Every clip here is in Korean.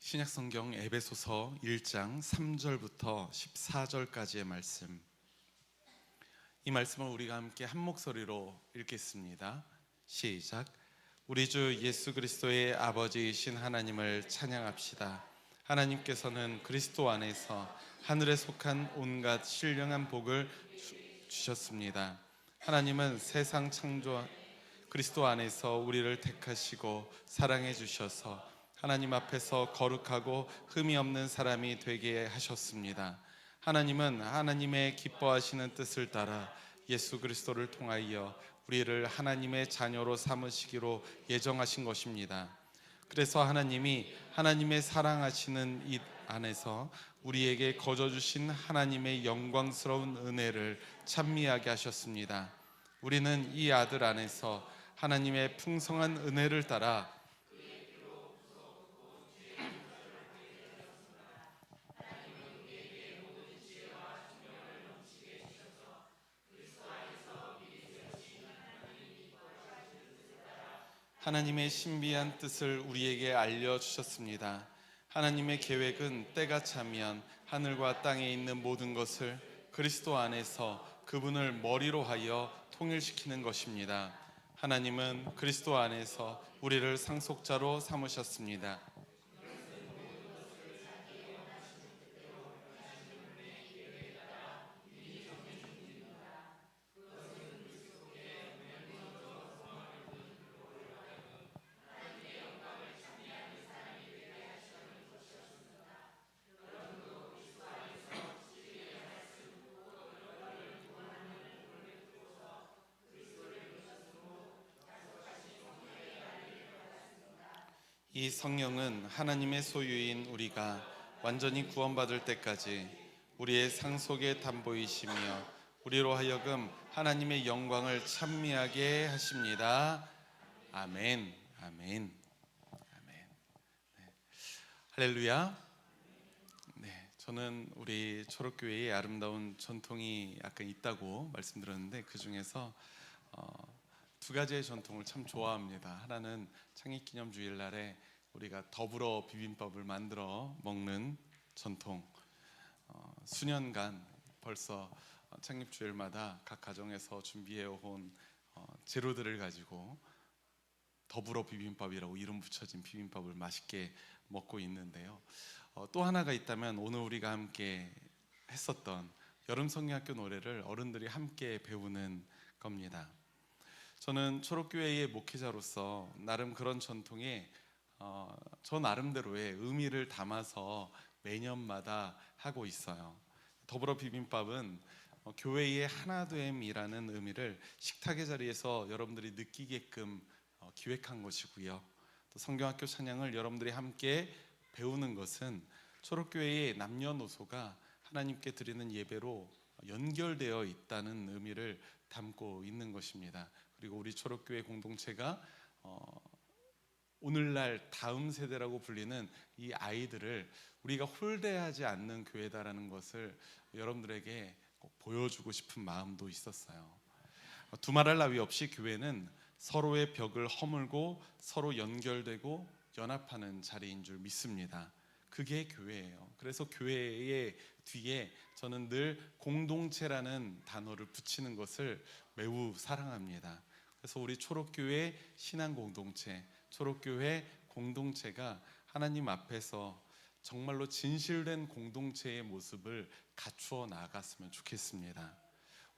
신약성경 에베소서 1장 3절부터 14절까지의 말씀, 이 말씀을 우리가 함께 한 목소리로 읽겠습니다. 시작. 우리 주 예수 그리스도의 아버지이신 하나님을 찬양합시다. 하나님께서는 그리스도 안에서 하늘에 속한 온갖 신령한 복을 주셨습니다. 하나님은 세상 창조 그리스도 안에서 우리를 택하시고 사랑해 주셔서 하나님 앞에서 거룩하고 흠이 없는 사람이 되게 하셨습니다. 하나님은 하나님의 기뻐하시는 뜻을 따라 예수 그리스도를 통하여 우리를 하나님의 자녀로 삼으시기로 예정하신 것입니다. 그래서 하나님이 하나님의 사랑하시는 이 안에서 우리에게 거저 주신 하나님의 영광스러운 은혜를 찬미하게 하셨습니다. 우리는 이 아들 안에서 하나님의 풍성한 은혜를 따라 하나님의 신비한 뜻을 우리에게 알려주셨습니다. 하나님의 계획은 때가 차면 하늘과 땅에 있는 모든 것을 그리스도 안에서 그분을 머리로 하여 통일시키는 것입니다. 하나님은 그리스도 안에서 우리를 상속자로 삼으셨습니다. 이 성령은 하나님의 소유인 우리가 완전히 구원받을 때까지 우리의 상속의 담보이시며 우리로 하여금 하나님의 영광을 찬미하게 하십니다. 아멘, 아멘, 아멘. 네. 할렐루야. 네, 저는 우리 초록교회에 아름다운 전통이 약간 있다고 말씀드렸는데 그 중에서 두 가지의 전통을 참 좋아합니다. 하나는 창립기념주일날에 우리가 더불어 비빔밥을 만들어 먹는 전통. 수년간 벌써 창립주일마다 각 가정에서 준비해온 재료들을 가지고 더불어 비빔밥이라고 이름 붙여진 비빔밥을 맛있게 먹고 있는데요. 또 하나가 있다면 오늘 우리가 함께 했었던 여름 성경학교 노래를 어른들이 함께 배우는 겁니다. 저는 초록교회의 목회자로서 나름 그런 전통에 저 나름대로의 의미를 담아서 매년마다 하고 있어요. 더불어 비빔밥은 교회의 하나됨이라는 의미를 식탁의 자리에서 여러분들이 느끼게끔 기획한 것이고요. 또 성경학교 찬양을 여러분들이 함께 배우는 것은 초록교회의 남녀노소가 하나님께 드리는 예배로 연결되어 있다는 의미를 담고 있는 것입니다. 그리고 우리 초록교회 공동체가 오늘날 다음 세대라고 불리는 이 아이들을 우리가 홀대하지 않는 교회다라는 것을 여러분들에게 꼭 보여주고 싶은 마음도 있었어요. 두말할 나위 없이 교회는 서로의 벽을 허물고 서로 연결되고 연합하는 자리인 줄 믿습니다. 그게 교회예요. 그래서 교회의 뒤에 저는 늘 공동체라는 단어를 붙이는 것을 매우 사랑합니다. 그래서 우리 초록교회 신앙공동체, 초록교회 공동체가 하나님 앞에서 정말로 진실된 공동체의 모습을 갖추어 나갔으면 좋겠습니다.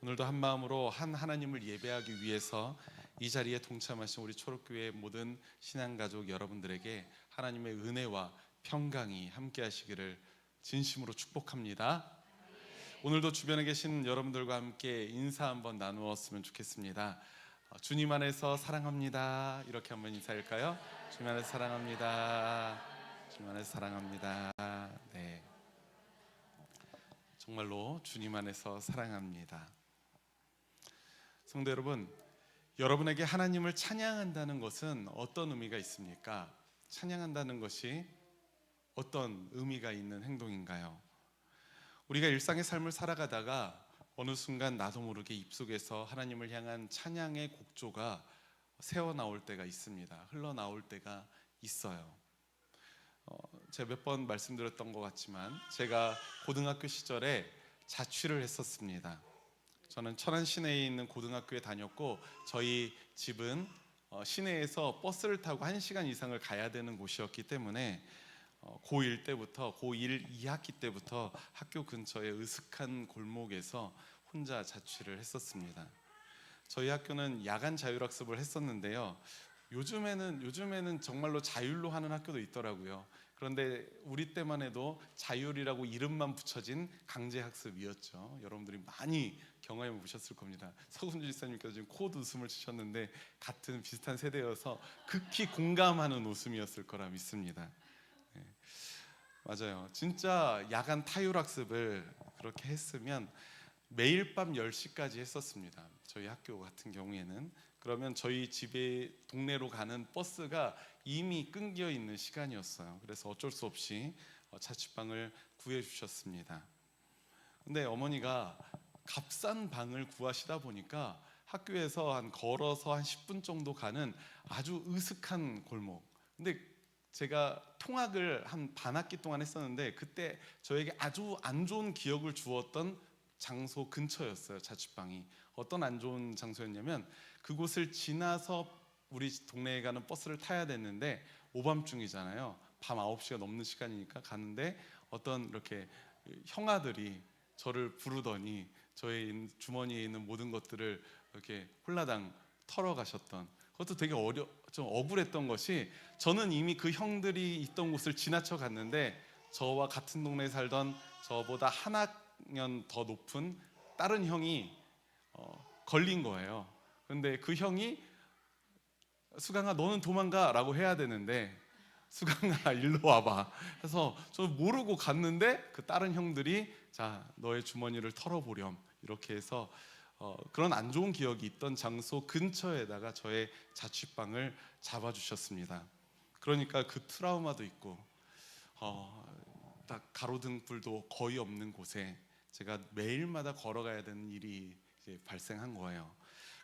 오늘도 한 마음으로 한 하나님을 예배하기 위해서 이 자리에 동참하신 우리 초록교회 모든 신앙가족 여러분들에게 하나님의 은혜와 평강이 함께 하시기를 진심으로 축복합니다. 오늘도 주변에 계신 여러분들과 함께 인사 한번 나누었으면 좋겠습니다. 주님 안에서 사랑합니다. 이렇게 한번 인사할까요? 주님 안에서 사랑합니다. 주님 안에서 사랑합니다. 네, 정말로 주님 안에서 사랑합니다. 성도 여러분, 여러분에게 하나님을 찬양한다는 것은 어떤 의미가 있습니까? 찬양한다는 것이 어떤 의미가 있는 행동인가요? 우리가 일상의 삶을 살아가다가 어느 순간 나도 모르게 입속에서 하나님을 향한 찬양의 곡조가 새어나올 때가 있습니다. 흘러나올 때가 있어요. 제가 몇 번 말씀드렸던 것 같지만 제가 고등학교 시절에 자취를 했었습니다. 저는 천안 시내에 있는 고등학교에 다녔고 저희 집은 시내에서 버스를 타고 1시간 이상을 가야 되는 곳이었기 때문에 고1 때부터 고1 2학기 때부터 학교 근처의 으슥한 골목에서 혼자 자취를 했었습니다. 저희 학교는 야간 자율학습을 했었는데요. 요즘에는 정말로 자율로 하는 학교도 있더라고요. 그런데 우리 때만 해도 자율이라고 이름만 붙여진 강제학습이었죠. 여러분들이 많이 경험해 보셨을 겁니다. 서훈주 지사님께서 지금 콧 웃음을 치셨는데 같은 비슷한 세대여서 극히 공감하는 웃음이었을 거라 믿습니다. 네, 맞아요. 진짜 야간 타율학습을 그렇게 했으면 매일 밤 10시까지 했었습니다. 저희 학교 같은 경우에는. 그러면 저희 집에 동네로 가는 버스가 이미 끊겨 있는 시간이었어요. 그래서 어쩔 수 없이 자취방을 구해 주셨습니다. 근데 어머니가 값싼 방을 구하시다 보니까 학교에서 걸어서 한 10분 정도 가는 아주 으슥한 골목. 근데 제가 통학을 한 반학기 동안 했었는데 그때 저에게 아주 안 좋은 기억을 주었던 장소 근처였어요. 자취방이. 어떤 안 좋은 장소였냐면 그곳을 지나서 우리 동네에 가는 버스를 타야 됐는데 오밤중이잖아요. 밤 9시가 넘는 시간이니까 가는데 어떤 이렇게 형아들이 저를 부르더니 저의 주머니에 있는 모든 것들을 이렇게 홀라당 털어가셨던, 그것도 되게 좀 억울했던 것이, 저는 이미 그 형들이 있던 곳을 지나쳐 갔는데 저와 같은 동네에 살던 저보다 한 학년 더 높은 다른 형이 걸린 거예요. 근데 그 형이 수강아 너는 도망가 라고 해야 되는데 수강아 일로 와봐 해서 저 모르고 갔는데 그 다른 형들이 자 너의 주머니를 털어보렴 이렇게 해서 그런 안 좋은 기억이 있던 장소 근처에다가 저의 자취방을 잡아주셨습니다. 그러니까 그 트라우마도 있고 딱 가로등불도 거의 없는 곳에 제가 매일마다 걸어가야 되는 일이 이제 발생한 거예요.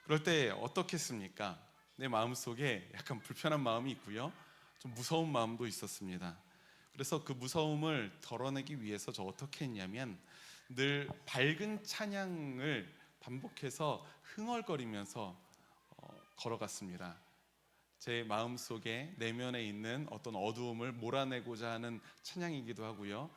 그럴 때 어떻겠습니까? 내 마음속에 약간 불편한 마음이 있고요, 좀 무서운 마음도 있었습니다. 그래서 그 무서움을 덜어내기 위해서 저 어떻게 했냐면 늘 밝은 찬양을 반복해서 흥얼거리면서 걸어갔습니다. 제 마음속에 내면에 있는 어떤 어두움을 몰아내고자 하는 찬양이기도 하고요.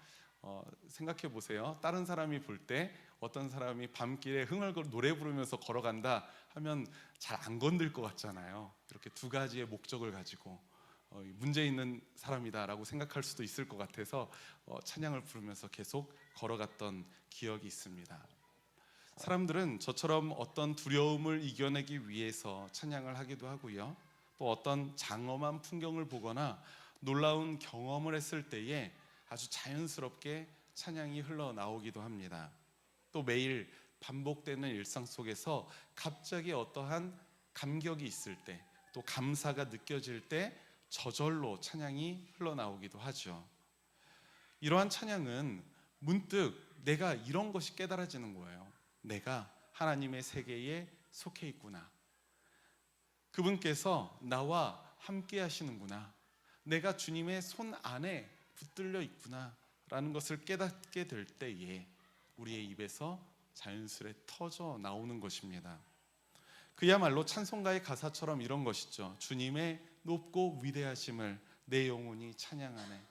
생각해 보세요. 다른 사람이 볼 때 어떤 사람이 밤길에 흥얼거리 노래 부르면서 걸어간다 하면 잘 안 건들 것 같잖아요. 이렇게 두 가지의 목적을 가지고 문제 있는 사람이다라고 생각할 수도 있을 것 같아서 찬양을 부르면서 계속 걸어갔던 기억이 있습니다. 사람들은 저처럼 어떤 두려움을 이겨내기 위해서 찬양을 하기도 하고요, 또 어떤 장엄한 풍경을 보거나 놀라운 경험을 했을 때에 아주 자연스럽게 찬양이 흘러나오기도 합니다. 또 매일 반복되는 일상 속에서 갑자기 어떠한 감격이 있을 때, 또 감사가 느껴질 때 저절로 찬양이 흘러나오기도 하죠. 이러한 찬양은 문득 내가 이런 것이 깨달아지는 거예요. 내가 하나님의 세계에 속해 있구나. 그분께서 나와 함께 하시는구나. 내가 주님의 손 안에 붙들려 있구나 라는 것을 깨닫게 될 때에 우리의 입에서 자연스레 터져 나오는 것입니다. 그야말로 찬송가의 가사처럼 이런 것이죠. 주님의 높고 위대하심을 내 영혼이 찬양하네.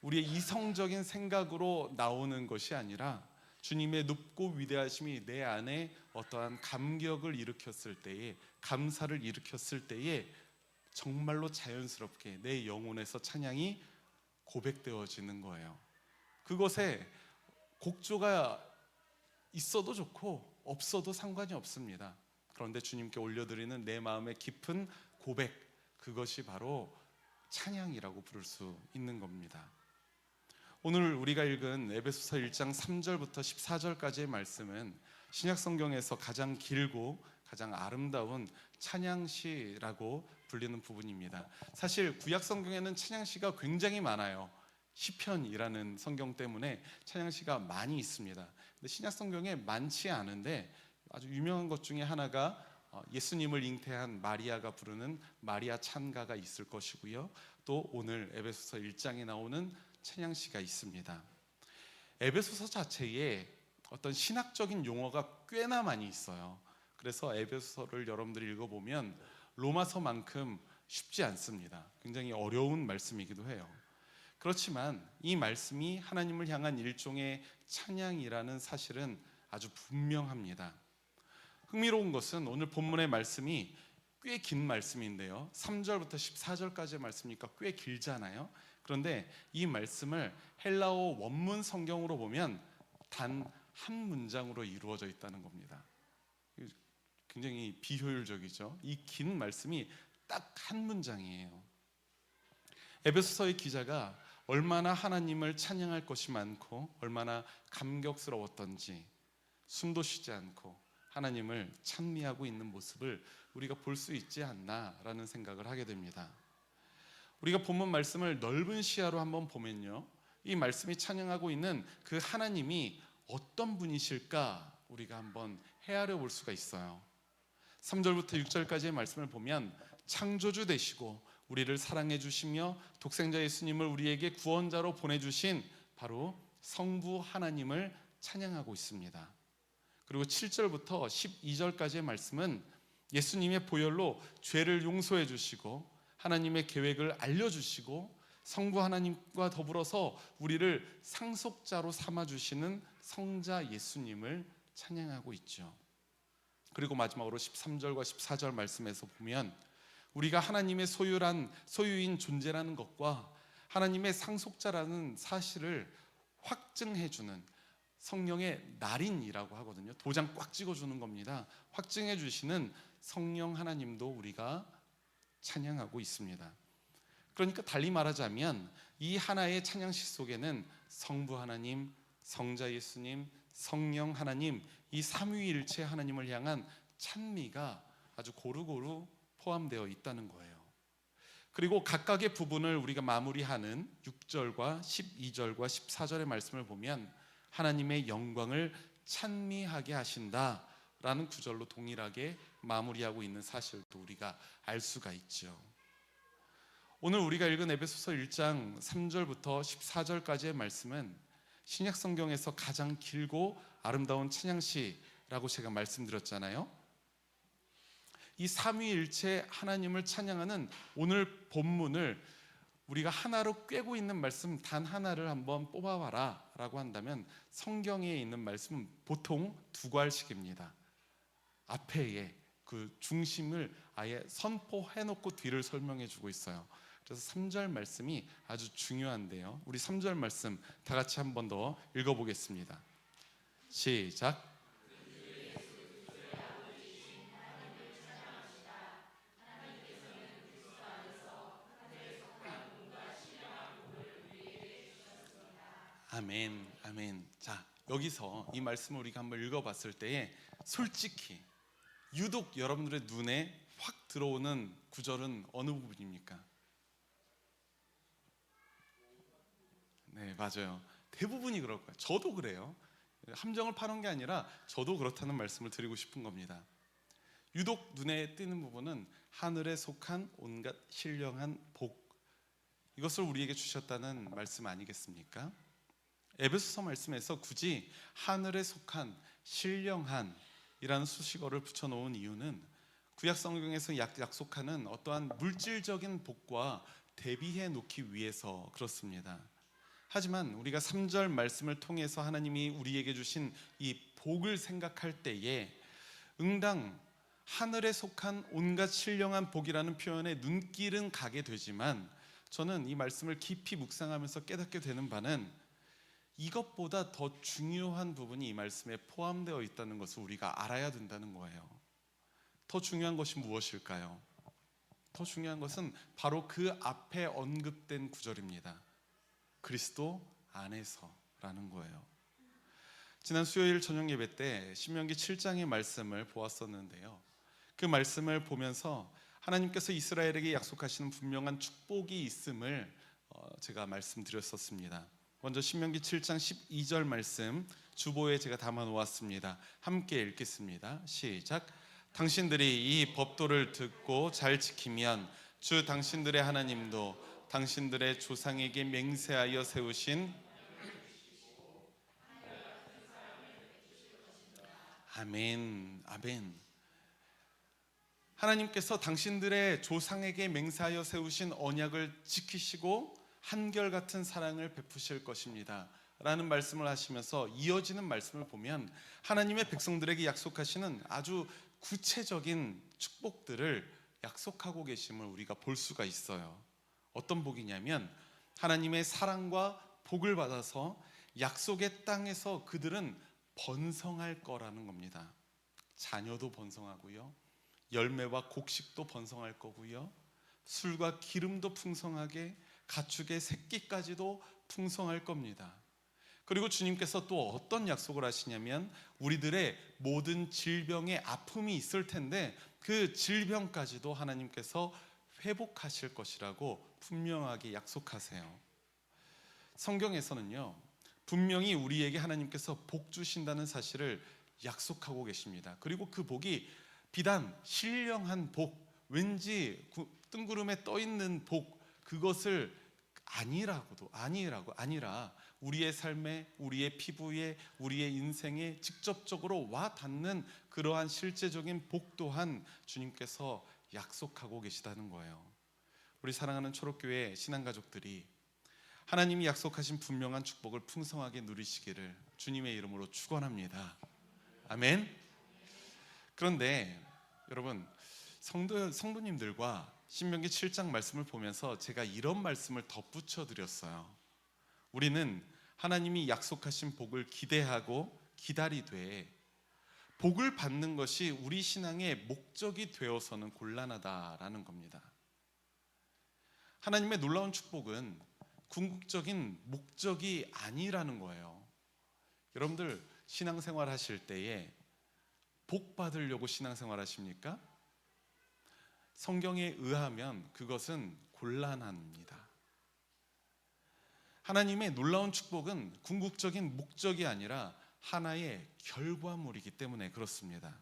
우리의 이성적인 생각으로 나오는 것이 아니라 주님의 높고 위대하심이 내 안에 어떠한 감격을 일으켰을 때에, 감사를 일으켰을 때에 정말로 자연스럽게 내 영혼에서 찬양이 고백되어지는 거예요. 그것에 곡조가 있어도 좋고 없어도 상관이 없습니다. 그런데 주님께 올려드리는 내 마음의 깊은 고백, 그것이 바로 찬양이라고 부를 수 있는 겁니다. 오늘 우리가 읽은 에베소서 1장 3절부터 14절까지의 말씀은 신약 성경에서 가장 길고 가장 아름다운 찬양시라고 불리는 부분입니다. 사실 구약 성경에는 찬양시가 굉장히 많아요. 시편이라는 성경 때문에 찬양시가 많이 있습니다. 근데 신약 성경에 많지 않은데 아주 유명한 것 중에 하나가 예수님을 잉태한 마리아가 부르는 마리아 찬가가 있을 것이고요. 또 오늘 에베소서 1장에 나오는 찬양시가 있습니다. 에베소서 자체에 어떤 신학적인 용어가 꽤나 많이 있어요. 그래서 에베소서를 여러분들이 읽어보면 로마서만큼 쉽지 않습니다. 굉장히 어려운 말씀이기도 해요. 그렇지만 이 말씀이 하나님을 향한 일종의 찬양이라는 사실은 아주 분명합니다. 흥미로운 것은 오늘 본문의 말씀이 꽤 긴 말씀인데요, 3절부터 14절까지의 말씀이니까 꽤 길잖아요. 그런데 이 말씀을 헬라어 원문 성경으로 보면 단 한 문장으로 이루어져 있다는 겁니다. 굉장히 비효율적이죠. 이 긴 말씀이 딱 한 문장이에요. 에베소서의 기자가 얼마나 하나님을 찬양할 것이 많고 얼마나 감격스러웠던지 숨도 쉬지 않고 하나님을 찬미하고 있는 모습을 우리가 볼 수 있지 않나라는 생각을 하게 됩니다. 우리가 본문 말씀을 넓은 시야로 한번 보면요, 이 말씀이 찬양하고 있는 그 하나님이 어떤 분이실까 우리가 한번 헤아려 볼 수가 있어요. 3절부터 6절까지의 말씀을 보면 창조주 되시고 우리를 사랑해 주시며 독생자 예수님을 우리에게 구원자로 보내주신 바로 성부 하나님을 찬양하고 있습니다. 그리고 7절부터 12절까지의 말씀은 예수님의 보혈로 죄를 용서해 주시고 하나님의 계획을 알려주시고 성부 하나님과 더불어서 우리를 상속자로 삼아주시는 성자 예수님을 찬양하고 있죠. 그리고 마지막으로 13절과 14절 말씀에서 보면 우리가 하나님의 소유인 존재라는 것과 하나님의 상속자라는 사실을 확증해주는 성령의 날인이라고 하거든요. 도장 꽉 찍어주는 겁니다. 확증해 주시는 성령 하나님도 우리가 찬양하고 있습니다. 그러니까 달리 말하자면 이 하나의 찬양시 속에는 성부 하나님, 성자 예수님, 성령 하나님, 이 삼위일체 하나님을 향한 찬미가 아주 고루고루 포함되어 있다는 거예요. 그리고 각각의 부분을 우리가 마무리하는 6절과 12절과 14절의 말씀을 보면 하나님의 영광을 찬미하게 하신다라는 구절로 동일하게 마무리하고 있는 사실도 우리가 알 수가 있죠. 오늘 우리가 읽은 에베소서 1장 3절부터 14절까지의 말씀은 신약 성경에서 가장 길고 아름다운 찬양시라고 제가 말씀드렸잖아요. 이 삼위일체 하나님을 찬양하는 오늘 본문을 우리가 하나로 꿰고 있는 말씀 단 하나를 한번 뽑아봐라 라고 한다면 성경에 있는 말씀은 보통 두 괄씩입니다. 앞에 그 중심을 아예 선포해놓고 뒤를 설명해주고 있어요. 그래서 3절 말씀이 아주 중요한데요, 우리 3절 말씀 다 같이 한 번 더 읽어보겠습니다. 시작. 아멘, 아멘. 자, 여기서 이 말씀을 우리가 한번 읽어봤을 때에 솔직히 유독 여러분들의 눈에 확 들어오는 구절은 어느 부분입니까? 네, 맞아요. 대부분이 그럴 거예요. 저도 그래요. 함정을 파는 게 아니라 저도 그렇다는 말씀을 드리고 싶은 겁니다. 유독 눈에 띄는 부분은 하늘에 속한 온갖 신령한 복, 이것을 우리에게 주셨다는 말씀 아니겠습니까? 에베소서 말씀에서 굳이 하늘에 속한 신령한 이라는 수식어를 붙여놓은 이유는 구약 성경에서 약속하는 어떠한 물질적인 복과 대비해 놓기 위해서 그렇습니다. 하지만 우리가 3절 말씀을 통해서 하나님이 우리에게 주신 이 복을 생각할 때에 응당 하늘에 속한 온갖 신령한 복이라는 표현에 눈길은 가게 되지만 저는 이 말씀을 깊이 묵상하면서 깨닫게 되는 바는 이것보다 더 중요한 부분이 이 말씀에 포함되어 있다는 것을 우리가 알아야 된다는 거예요. 더 중요한 것이 무엇일까요? 더 중요한 것은 바로 그 앞에 언급된 구절입니다. 그리스도 안에서라는 거예요. 지난 수요일 저녁 예배 때 신명기 7장의 말씀을 보았었는데요, 그 말씀을 보면서 하나님께서 이스라엘에게 약속하시는 분명한 축복이 있음을 제가 말씀드렸었습니다. 먼저 신명기 7장 12절 말씀 주보에 제가 담아 놓았습니다. 함께 읽겠습니다. 시작. 당신들이 이 법도를 듣고 잘 지키면 주 당신들의 하나님도 당신들의 조상에게 맹세하여 세우신 아멘, 아멘. 하나님께서 당신들의 조상에게 맹세하여 세우신 언약을 지키시고 한결같은 사랑을 베푸실 것입니다 라는 말씀을 하시면서 이어지는 말씀을 보면 하나님의 백성들에게 약속하시는 아주 구체적인 축복들을 약속하고 계심을 우리가 볼 수가 있어요. 어떤 복이냐면 하나님의 사랑과 복을 받아서 약속의 땅에서 그들은 번성할 거라는 겁니다. 자녀도 번성하고요, 열매와 곡식도 번성할 거고요, 술과 기름도 풍성하게, 가축의 새끼까지도 풍성할 겁니다. 그리고 주님께서 또 어떤 약속을 하시냐면 우리들의 모든 질병의 아픔이 있을 텐데 그 질병까지도 하나님께서 회복하실 것이라고 분명하게 약속하세요. 성경에서는요, 분명히 우리에게 하나님께서 복 주신다는 사실을 약속하고 계십니다. 그리고 그 복이 비단 신령한 복, 왠지 뜬구름에 떠 있는 복, 그것을 아니라 우리의 삶에, 우리의 피부에, 우리의 인생에 직접적으로 와 닿는 그러한 실제적인 복 또한 주님께서 약속하고 계시다는 거예요. 우리 사랑하는 초록교회 신앙가족들이 하나님이 약속하신 분명한 축복을 풍성하게 누리시기를 주님의 이름으로 축원합니다. 아멘. 그런데 여러분, 성도님들과 신명기 7장 말씀을 보면서 제가 이런 말씀을 덧붙여 드렸어요. 우리는 하나님이 약속하신 복을 기대하고 기다리되 복을 받는 것이 우리 신앙의 목적이 되어서는 곤란하다라는 겁니다. 하나님의 놀라운 축복은 궁극적인 목적이 아니라는 거예요. 여러분들 신앙생활 하실 때에 복 받으려고 신앙생활 하십니까? 성경에 의하면 그것은 곤란합니다. 하나님의 놀라운 축복은 궁극적인 목적이 아니라 하나의 결과물이기 때문에 그렇습니다.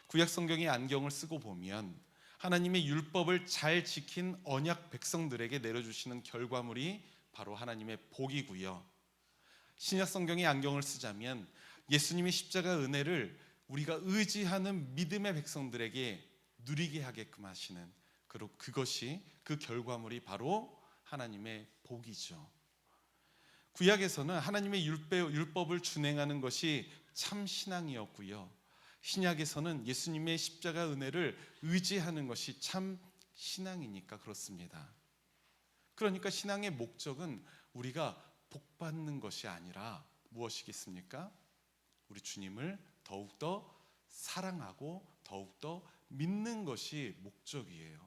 구약 성경의 안경을 쓰고 보면 하나님의 율법을 잘 지킨 언약 백성들에게 내려주시는 결과물이 바로 하나님의 복이고요, 신약 성경의 안경을 쓰자면 예수님의 십자가 은혜를 우리가 의지하는 믿음의 백성들에게 누리게 하게끔 하시는, 그리고 그것이, 그 결과물이 바로 하나님의 복이죠. 구약에서는 하나님의 율법을 준행하는 것이 참 신앙이었고요, 신약에서는 예수님의 십자가 은혜를 의지하는 것이 참 신앙이니까 그렇습니다. 그러니까 신앙의 목적은 우리가 복 받는 것이 아니라 무엇이겠습니까? 우리 주님을 더욱더 사랑하고 더욱더 믿는 것이 목적이에요.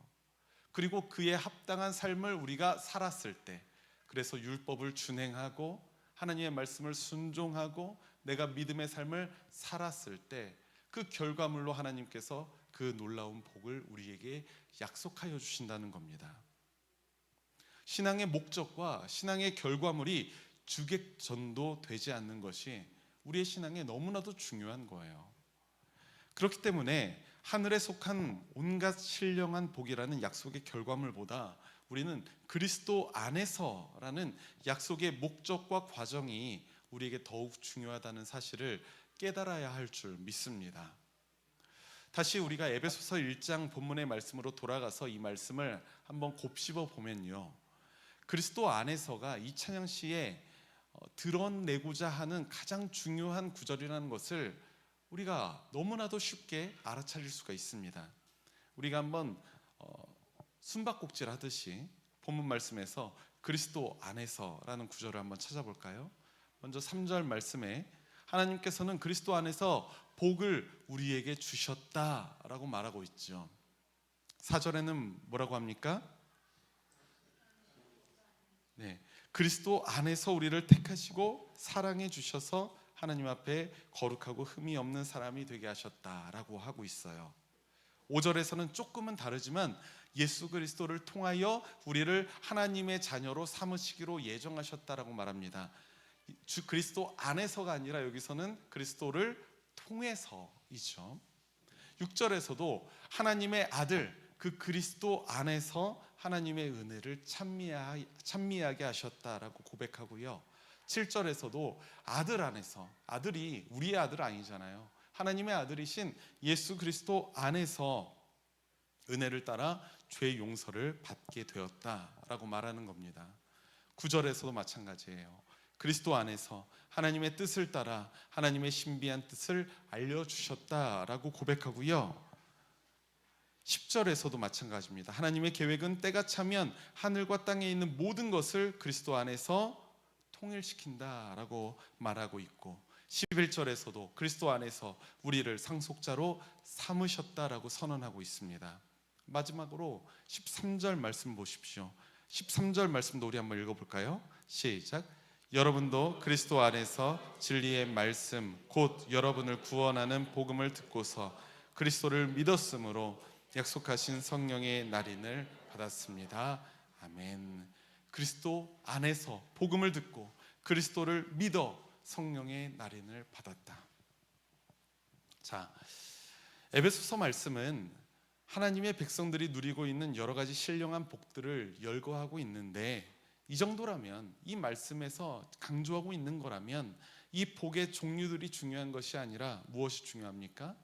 그리고 그에 합당한 삶을 우리가 살았을 때, 그래서 율법을 준행하고 하나님의 말씀을 순종하고 내가 믿음의 삶을 살았을 때 그 결과물로 하나님께서 그 놀라운 복을 우리에게 약속하여 주신다는 겁니다. 신앙의 목적과 신앙의 결과물이 주객전도 되지 않는 것이 우리의 신앙에 너무나도 중요한 거예요. 그렇기 때문에 하늘에 속한 온갖 신령한 복이라는 약속의 결과물보다 우리는 그리스도 안에서라는 약속의 목적과 과정이 우리에게 더욱 중요하다는 사실을 깨달아야 할 줄 믿습니다. 다시 우리가 에베소서 1장 본문의 말씀으로 돌아가서 이 말씀을 한번 곱씹어 보면요, 그리스도 안에서가 이 찬양 시에 드러내고자 하는 가장 중요한 구절이라는 것을 우리가 너무나도 쉽게 알아차릴 수가 있습니다. 우리가 한번 숨바꼭질 하듯이 본문 말씀에서 그리스도 안에서라는 구절을 한번 찾아볼까요? 먼저 3절 말씀에 하나님께서는 그리스도 안에서 복을 우리에게 주셨다라고 말하고 있죠. 4절에는 뭐라고 합니까? 네, 그리스도 안에서 우리를 택하시고 사랑해 주셔서 하나님 앞에 거룩하고 흠이 없는 사람이 되게 하셨다라고 하고 있어요. 5절에서는 조금은 다르지만 예수 그리스도를 통하여 우리를 하나님의 자녀로 삼으시기로 예정하셨다라고 말합니다. 주 그리스도 안에서가 아니라 여기서는 그리스도를 통해서이죠. 6절에서도 하나님의 아들 그 그리스도 안에서 하나님의 은혜를 찬미하게 하셨다라고 고백하고요. 7절에서도 아들 안에서, 아들이 우리의 아들 아니잖아요. 하나님의 아들이신 예수 그리스도 안에서 은혜를 따라 죄 용서를 받게 되었다라고 말하는 겁니다. 9절에서도 마찬가지예요. 그리스도 안에서 하나님의 뜻을 따라 하나님의 신비한 뜻을 알려주셨다라고 고백하고요. 10절에서도 마찬가지입니다. 하나님의 계획은 때가 차면 하늘과 땅에 있는 모든 것을 그리스도 안에서 통일시킨다라고 말하고 있고, 11절에서도 그리스도 안에서 우리를 상속자로 삼으셨다라고 선언하고 있습니다. 마지막으로 13절 말씀 보십시오. 13절 말씀도 우리 한번 읽어볼까요? 시작. 여러분도 그리스도 안에서 진리의 말씀 곧 여러분을 구원하는 복음을 듣고서 그리스도를 믿었으므로 약속하신 성령의 날인을 받았습니다. 아멘. 그리스도 안에서 복음을 듣고 그리스도를 믿어 성령의 날인을 받았다. 자, 에베소서 말씀은 하나님의 백성들이 누리고 있는 여러 가지 신령한 복들을 열거하고 있는데, 이 정도라면, 이 말씀에서 강조하고 있는 거라면 이 복의 종류들이 중요한 것이 아니라 무엇이 중요합니까?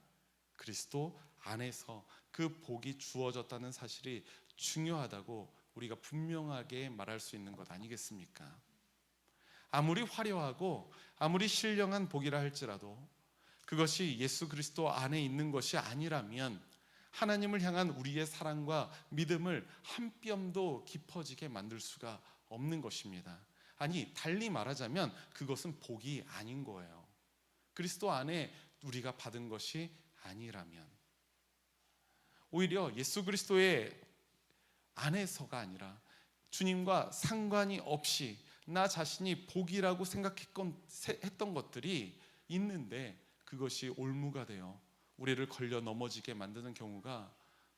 그리스도 안에서 그 복이 주어졌다는 사실이 중요하다고 우리가 분명하게 말할 수 있는 것 아니겠습니까? 아무리 화려하고 아무리 신령한 복이라 할지라도 그것이 예수 그리스도 안에 있는 것이 아니라면 하나님을 향한 우리의 사랑과 믿음을 한 뼘도 깊어지게 만들 수가 없는 것입니다. 아니, 달리 말하자면 그것은 복이 아닌 거예요. 그리스도 안에 우리가 받은 것이 아니라면, 오히려 예수 그리스도의 안에서가 아니라 주님과 상관이 없이 나 자신이 복이라고 생각했던 것들이 있는데 그것이 올무가 되어 우리를 걸려 넘어지게 만드는 경우가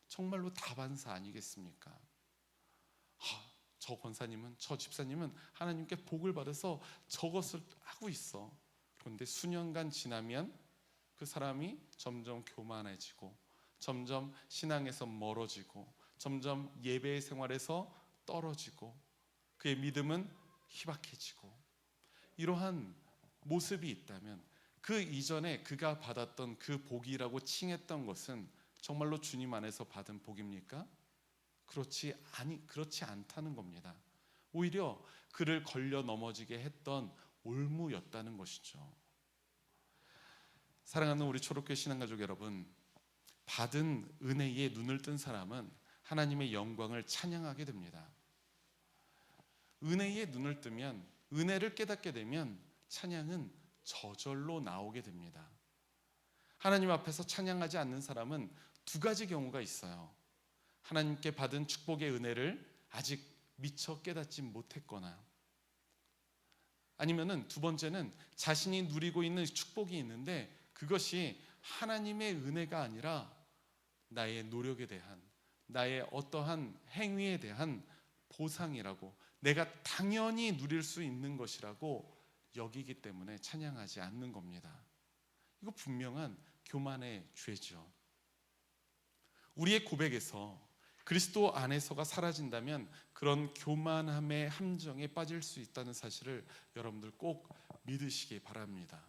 정말로 다반사 아니겠습니까? 저 권사님은, 저 집사님은 하나님께 복을 받아서 저것을 하고 있어. 그런데 수년간 지나면 그 사람이 점점 교만해지고, 점점 신앙에서 멀어지고, 점점 예배의 생활에서 떨어지고, 그의 믿음은 희박해지고, 이러한 모습이 있다면 그 이전에 그가 받았던 그 복이라고 칭했던 것은 정말로 주님 안에서 받은 복입니까? 그렇지 않다는 겁니다. 오히려 그를 걸려 넘어지게 했던 올무였다는 것이죠. 사랑하는 우리 초록교회 신앙가족 여러분, 받은 은혜에 눈을 뜬 사람은 하나님의 영광을 찬양하게 됩니다. 은혜에 눈을 뜨면, 은혜를 깨닫게 되면 찬양은 저절로 나오게 됩니다. 하나님 앞에서 찬양하지 않는 사람은 두 가지 경우가 있어요. 하나님께 받은 축복의 은혜를 아직 미처 깨닫지 못했거나, 아니면은 두 번째는 자신이 누리고 있는 축복이 있는데 그것이 하나님의 은혜가 아니라 나의 노력에 대한, 나의 어떠한 행위에 대한 보상이라고, 내가 당연히 누릴 수 있는 것이라고 여기기 때문에 찬양하지 않는 겁니다. 이거 분명한 교만의 죄죠. 우리의 고백에서 그리스도 안에서가 사라진다면 그런 교만함의 함정에 빠질 수 있다는 사실을 여러분들 꼭 믿으시기 바랍니다.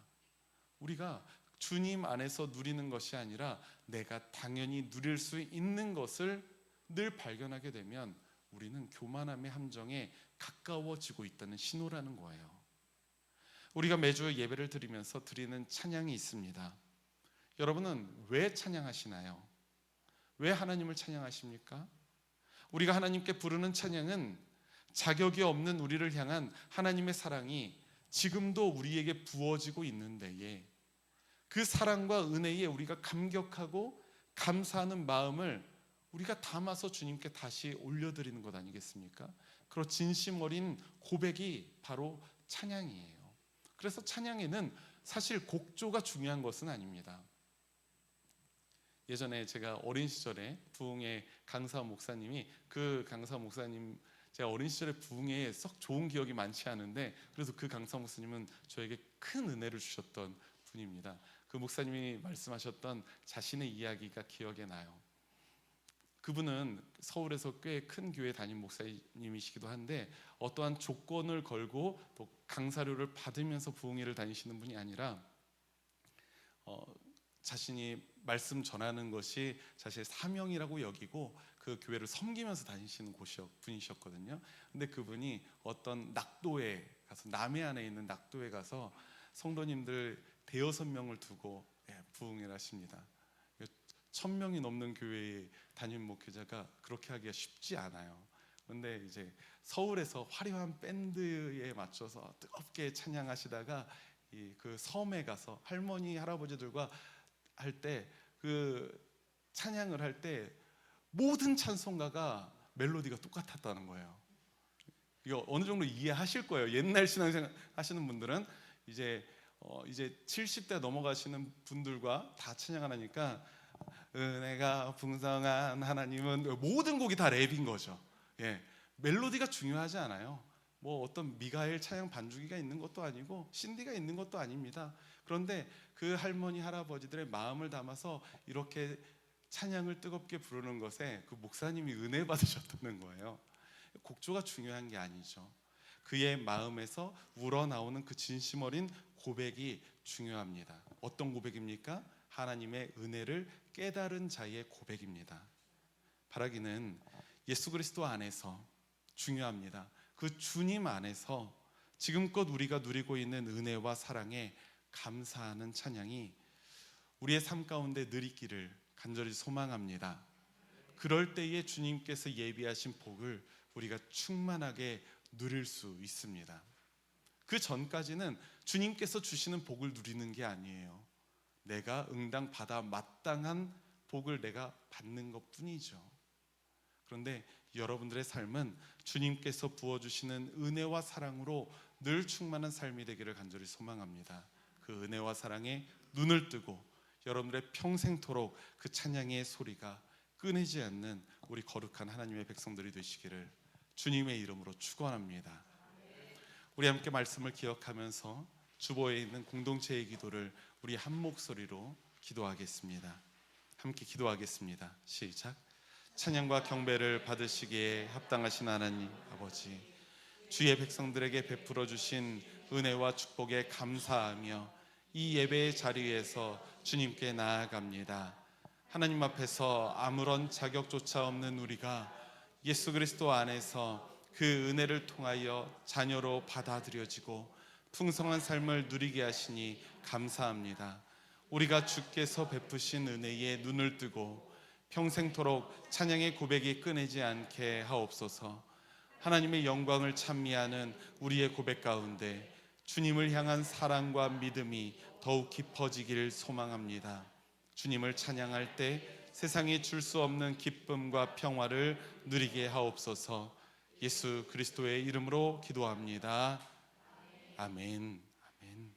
우리가 주님 안에서 누리는 것이 아니라 내가 당연히 누릴 수 있는 것을 늘 발견하게 되면 우리는 교만함의 함정에 가까워지고 있다는 신호라는 거예요. 우리가 매주 예배를 드리면서 드리는 찬양이 있습니다. 여러분은 왜 찬양하시나요? 왜 하나님을 찬양하십니까? 우리가 하나님께 부르는 찬양은 자격이 없는 우리를 향한 하나님의 사랑이 지금도 우리에게 부어지고 있는 데에 그 사랑과 은혜에 우리가 감격하고 감사하는 마음을 우리가 담아서 주님께 다시 올려드리는 것 아니겠습니까? 그런 진심 어린 고백이 바로 찬양이에요. 그래서 찬양에는 사실 곡조가 중요한 것은 아닙니다. 예전에 제가 어린 시절에 부흥의 강사 목사님이, 그 강사 목사님, 제가 어린 시절에 부흥에 썩 좋은 기억이 많지 않은데 그래서 그 강사 목사님은 저에게 큰 은혜를 주셨던 분입니다. 그 목사님이 말씀하셨던 자신의 이야기가 기억에 나요. 그분은 서울에서 꽤 큰 교회 담임 목사님이시기도 한데 어떠한 조건을 걸고 또 강사료를 받으면서 부흥회를 다니시는 분이 아니라 자신이 말씀 전하는 것이 자신의 사명이라고 여기고 그 교회를 섬기면서 다니시는 분이셨거든요. 근데 그분이 어떤 낙도에 가서, 남해안에 있는 낙도에 가서 성도님들 대여섯 명을 두고 부흥회를 하십니다. 1000명이 넘는 교회의 담임 목회자가 그렇게 하기가 쉽지 않아요. 그런데 이제 서울에서 화려한 밴드에 맞춰서 뜨겁게 찬양하시다가 그 섬에 가서 할머니 할아버지들과 할 때 그 찬양을 할 때 모든 찬송가가 멜로디가 똑같았다는 거예요. 이거 어느 정도 이해하실 거예요. 옛날 신앙생활 하시는 분들은 이제 70대 넘어가시는 분들과 다 찬양을 하니까 은혜가 풍성한 하나님은, 모든 곡이 다 랩인 거죠. 멜로디가 중요하지 않아요. 뭐 어떤 미가엘 찬양 반주기가 있는 것도 아니고 신디가 있는 것도 아닙니다. 그런데 그 할머니 할아버지들의 마음을 담아서 이렇게 찬양을 뜨겁게 부르는 것에 그 목사님이 은혜 받으셨다는 거예요. 곡조가 중요한 게 아니죠. 그의 마음에서 우러나오는 그 진심 어린 고백이 중요합니다. 어떤 고백입니까? 하나님의 은혜를 깨달은 자의 고백입니다. 바라기는 예수 그리스도 안에서 중요합니다. 그 주님 안에서 지금껏 우리가 누리고 있는 은혜와 사랑에 감사하는 찬양이 우리의 삶 가운데 늘 있기를 간절히 소망합니다. 그럴 때에 주님께서 예비하신 복을 우리가 충만하게 누릴 수 있습니다. 그 전까지는 주님께서 주시는 복을 누리는 게 아니에요. 내가 응당 받아 마땅한 복을 내가 받는 것뿐이죠. 그런데 여러분들의 삶은 주님께서 부어주시는 은혜와 사랑으로 늘 충만한 삶이 되기를 간절히 소망합니다. 그 은혜와 사랑에 눈을 뜨고 여러분들의 평생토록 그 찬양의 소리가 끊이지 않는 우리 거룩한 하나님의 백성들이 되시기를 주님의 이름으로 축원합니다. 우리 함께 말씀을 기억하면서 주보에 있는 공동체의 기도를 우리 한 목소리로 기도하겠습니다. 함께 기도하겠습니다. 시작. 찬양과 경배를 받으시기에 합당하신 하나님 아버지, 주의 백성들에게 베풀어 주신 은혜와 축복에 감사하며 이 예배의 자리에서 주님께 나아갑니다. 하나님 앞에서 아무런 자격조차 없는 우리가 예수 그리스도 안에서 그 은혜를 통하여 자녀로 받아들여지고 풍성한 삶을 누리게 하시니 감사합니다. 우리가 주께서 베푸신 은혜에 눈을 뜨고 평생토록 찬양의 고백이 끊이지 않게 하옵소서. 하나님의 영광을 찬미하는 우리의 고백 가운데 주님을 향한 사랑과 믿음이 더욱 깊어지기를 소망합니다. 주님을 찬양할 때 세상이 줄 수 없는 기쁨과 평화를 누리게 하옵소서. 예수 그리스도의 이름으로 기도합니다. 아멘. 아멘.